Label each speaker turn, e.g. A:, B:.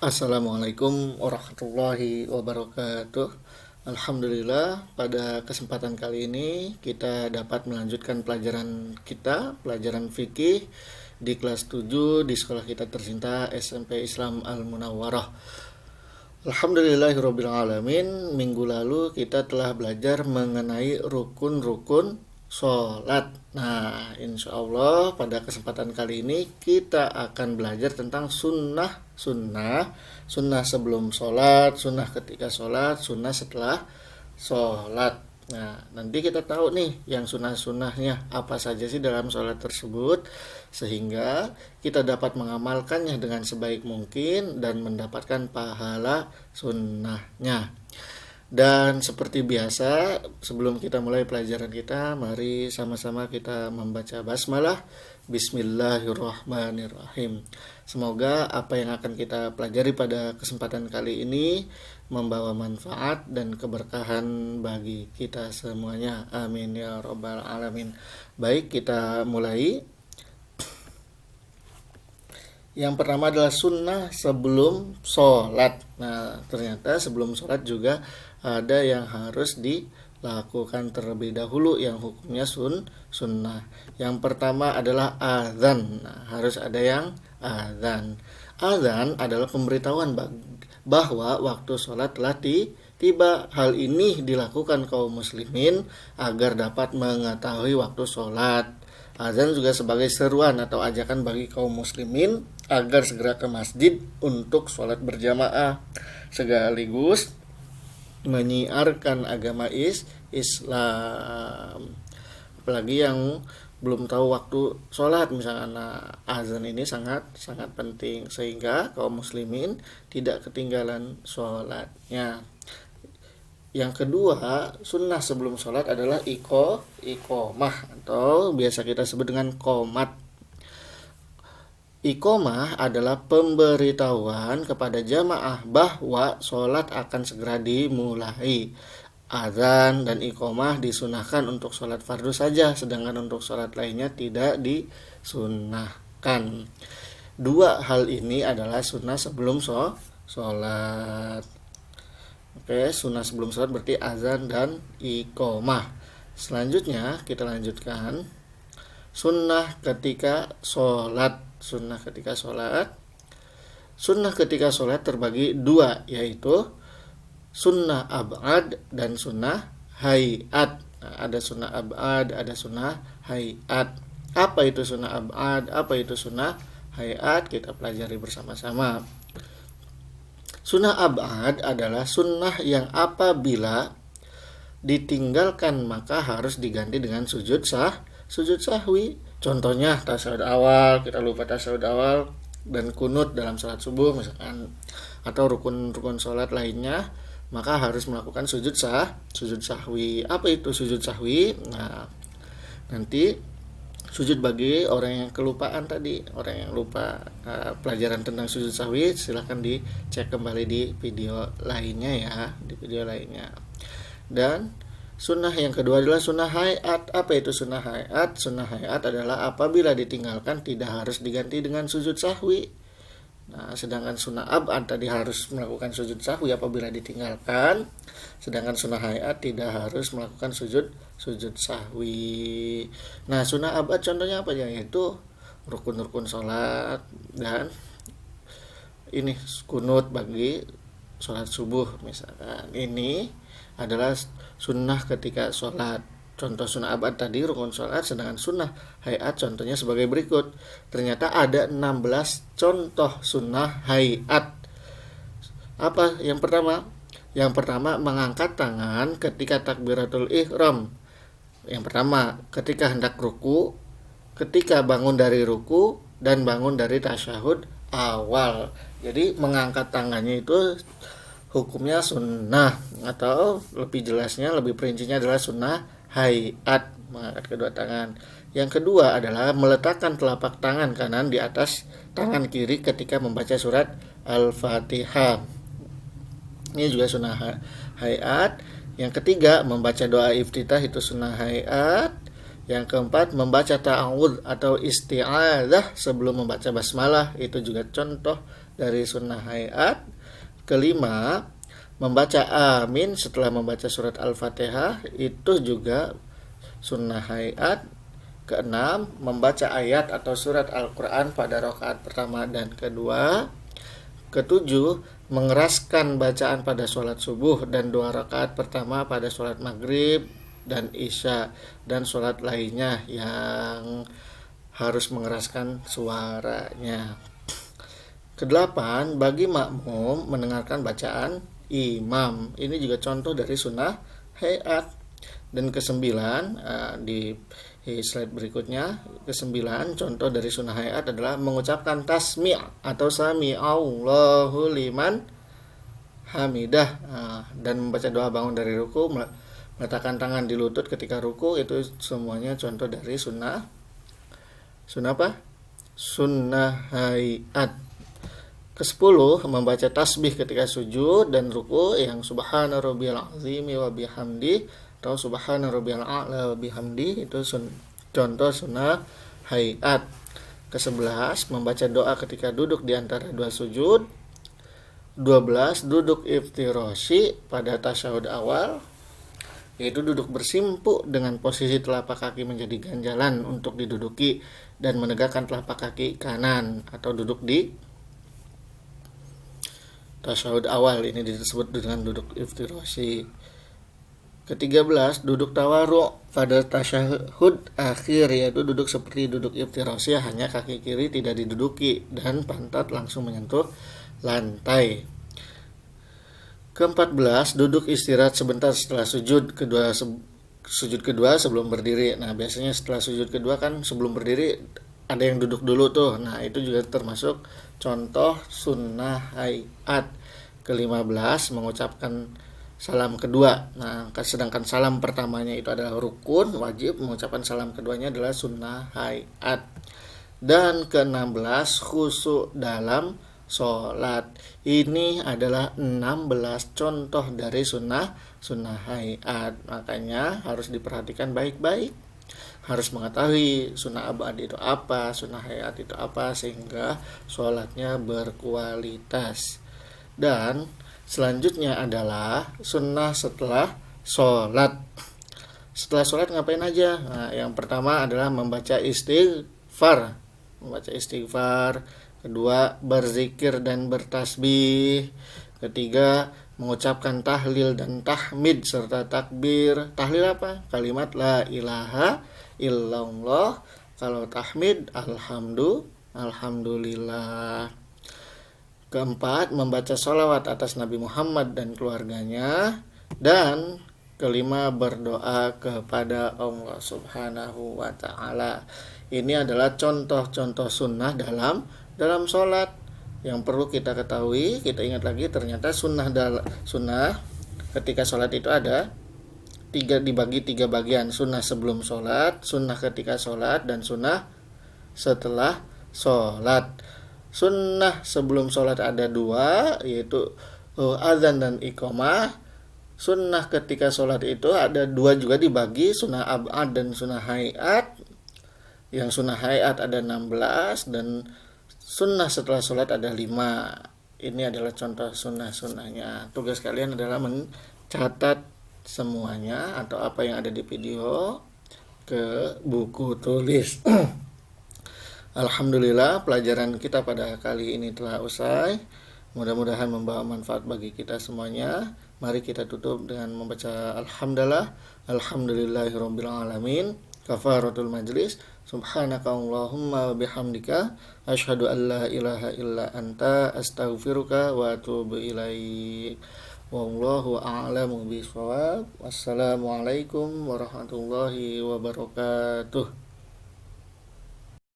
A: Assalamualaikum warahmatullahi wabarakatuh. Alhamdulillah, pada kesempatan kali ini kita dapat melanjutkan pelajaran fikih di kelas 7 di sekolah kita tercinta SMP Islam Al-Munawwarah. Alhamdulillahirabbil alamin. Minggu lalu kita telah belajar mengenai rukun-rukun sholat. Nah, insya Allah pada kesempatan kali ini kita akan belajar tentang sunnah sebelum sholat, sunnah ketika sholat, sunnah setelah sholat. Nah, nanti kita tahu nih yang sunnah-sunnahnya apa saja sih dalam sholat tersebut, sehingga kita dapat mengamalkannya dengan sebaik mungkin dan mendapatkan pahala sunnahnya. Dan seperti biasa, sebelum kita mulai pelajaran kita, mari sama-sama kita membaca basmalah. Bismillahirrahmanirrahim. Semoga apa yang akan kita pelajari pada kesempatan kali ini membawa manfaat dan keberkahan bagi kita semuanya. Amin ya rabbal alamin. Baik, kita mulai. Yang pertama adalah sunnah sebelum sholat. Nah, ternyata sebelum sholat juga ada yang harus dilakukan terlebih dahulu yang hukumnya sunnah. Yang pertama adalah azan. Nah, harus ada yang azan. Azan adalah pemberitahuan bahwa waktu sholat telah tiba. Hal ini dilakukan kaum muslimin agar dapat mengetahui waktu sholat. Azan juga sebagai seruan atau ajakan bagi kaum muslimin agar segera ke masjid untuk sholat berjamaah, sekaligus menyiarkan agama Islam. Apalagi yang belum tahu waktu sholat misalnya, azan ini sangat penting sehingga kaum muslimin tidak ketinggalan sholatnya. Yang kedua, sunnah sebelum sholat adalah iqomah atau biasa kita sebut dengan qomat. Iqomah adalah pemberitahuan kepada jamaah bahwa sholat akan segera dimulai. Azan dan iqomah disunahkan untuk sholat fardu saja, sedangkan untuk sholat lainnya tidak disunahkan. Dua hal ini adalah sunnah sebelum sholat. Oke, sunnah sebelum sholat berarti azan dan iqomah. Selanjutnya kita lanjutkan sunnah ketika sholat. Sunnah ketika sholat terbagi dua, yaitu sunnah ab'ad dan sunnah hayat. Nah, ada sunnah ab'ad, ada sunnah hayat. Apa itu sunnah ab'ad? Apa itu sunnah hayat? Kita pelajari bersama-sama. Sunnah ab'ad adalah sunnah yang apabila ditinggalkan maka harus diganti dengan sujud sahwi. Contohnya tasyahud awal, kita lupa tasyahud awal dan kunut dalam salat subuh misalkan, atau rukun-rukun salat lainnya, maka harus melakukan sujud sahwi. Apa itu sujud sahwi? Nah, nanti sujud bagi orang yang kelupaan tadi, orang yang lupa pelajaran tentang sujud sahwi, silahkan dicek kembali di video lainnya. Dan sunnah yang kedua adalah sunnah hayat. Apa itu sunnah hayat? Sunnah hayat adalah apabila ditinggalkan tidak harus diganti dengan sujud sahwi. Nah, sedangkan sunnah ab'ad tadi harus melakukan sujud sahwi apabila ditinggalkan, sedangkan sunnah hayat tidak harus melakukan sujud sahwi. Nah, sunnah ab'ad contohnya apa ya? Yaitu rukun-rukun sholat dan ini kunut bagi sholat subuh misalkan. Ini adalah sunnah ketika sholat. Contoh sunnah ab'ad tadi rukun sholat, sedangkan sunnah hayat contohnya sebagai berikut. Ternyata ada 16 contoh sunnah hayat. Apa? Yang pertama mengangkat tangan ketika takbiratul ihram. Yang pertama ketika hendak ruku, ketika bangun dari ruku, dan bangun dari tasyahud awal. Jadi mengangkat tangannya itu hukumnya sunnah, atau lebih jelasnya, lebih perincinya adalah sunnah hayat, mengangkat kedua tangan. Yang kedua adalah meletakkan telapak tangan kanan di atas tangan kiri ketika membaca surat Al-Fatihah. Ini juga sunnah hayat. Yang ketiga membaca doa iftitah, itu sunnah hayat. Yang keempat membaca ta'awudz atau isti'adzah sebelum membaca basmalah, itu juga contoh dari sunnah hayat. Kelima, membaca amin setelah membaca surat Al-Fatihah itu juga sunnah hayat. Keenam, membaca ayat atau surat Al-Quran pada rakaat pertama dan kedua. Ketujuh, mengeraskan bacaan pada sholat subuh dan 2 rakaat pertama pada sholat maghrib dan isya dan sholat lainnya yang harus mengeraskan suaranya. Kedelapan, bagi makmum mendengarkan bacaan imam. Ini juga contoh dari sunnah hayat. Dan kesembilan, di slide berikutnya, kesembilan contoh dari sunnah hayat adalah mengucapkan tasmi' atau sami Allahu liman hamidah, dan membaca doa bangun dari ruku, meletakkan tangan di lutut ketika ruku. Itu semuanya contoh dari sunnah apa? Sunnah hayat. Ke-10, membaca tasbih ketika sujud dan ruku yang subhana rabbiyal azimi wa bihamdi atau subhana rabbiyal a'la wa bihamdi. Itu contoh sunnah hayat. Ke-11, membaca doa ketika duduk di antara dua sujud. 12, duduk iftirashi pada tasyahud awal, yaitu duduk bersimpu dengan posisi telapak kaki menjadi ganjalan untuk diduduki dan menegakkan telapak kaki kanan atau duduk di tasyahud awal. Ini disebut dengan duduk iftirashi. Ke-13, duduk tawarru pada tasyahud akhir, yaitu duduk seperti duduk iftirashi, hanya kaki kiri tidak diduduki dan pantat langsung menyentuh lantai. Ke-14, duduk istirahat sebentar setelah sujud kedua sebelum berdiri. Nah, biasanya setelah sujud kedua kan sebelum berdiri ada yang duduk dulu tuh. Nah, itu juga termasuk contoh sunnah hayat. Ke-15, mengucapkan salam kedua. Nah, sedangkan salam pertamanya itu adalah rukun wajib, mengucapkan salam keduanya adalah sunnah hayat. Dan ke-16, khusyuk dalam sholat. Ini adalah 16 contoh dari sunnah hayat. Makanya harus diperhatikan baik-baik. Harus mengetahui sunnah abad itu apa, sunnah hayat itu apa, sehingga sholatnya berkualitas. Dan selanjutnya adalah sunnah setelah sholat. Setelah sholat ngapain aja? Nah, yang pertama adalah membaca istighfar. Kedua, berzikir dan bertasbih. Ketiga, mengucapkan tahlil dan tahmid serta takbir. Tahlil apa? Kalimat la ilaha illallah. Kalau tahmid alhamdulillah. Keempat, membaca sholawat atas Nabi Muhammad dan keluarganya. Dan kelima, berdoa kepada Allah Subhanahu wa ta'ala. Ini adalah contoh-contoh sunnah dalam sholat yang perlu kita ketahui. Kita ingat lagi, ternyata sunnah ketika sholat itu ada dibagi 3 bagian: sunnah sebelum sholat, sunnah ketika sholat, dan sunnah setelah sholat. Sunnah sebelum sholat ada 2, yaitu azan dan iqamah. Sunnah ketika sholat itu ada 2 juga, dibagi sunnah ab'ad dan sunnah hayat. Yang sunnah hayat ada 16 dan sunnah setelah sholat ada 5. Ini adalah contoh sunnah-sunnahnya. Tugas kalian adalah mencatat semuanya atau apa yang ada di video ke buku tulis. Alhamdulillah, pelajaran kita pada kali ini telah usai. Mudah-mudahan membawa manfaat bagi kita semuanya. Mari kita tutup dengan membaca alhamdulillahirabbil alamin. Kafaratul majlis. Subhanaka Allahumma wa bihamdika asyhadu an la ilaha illa anta astaghfiruka wa atubu ilaik. Wallahu a'lamu bishawab. Wassalamualaikum warahmatullahi wabarakatuh.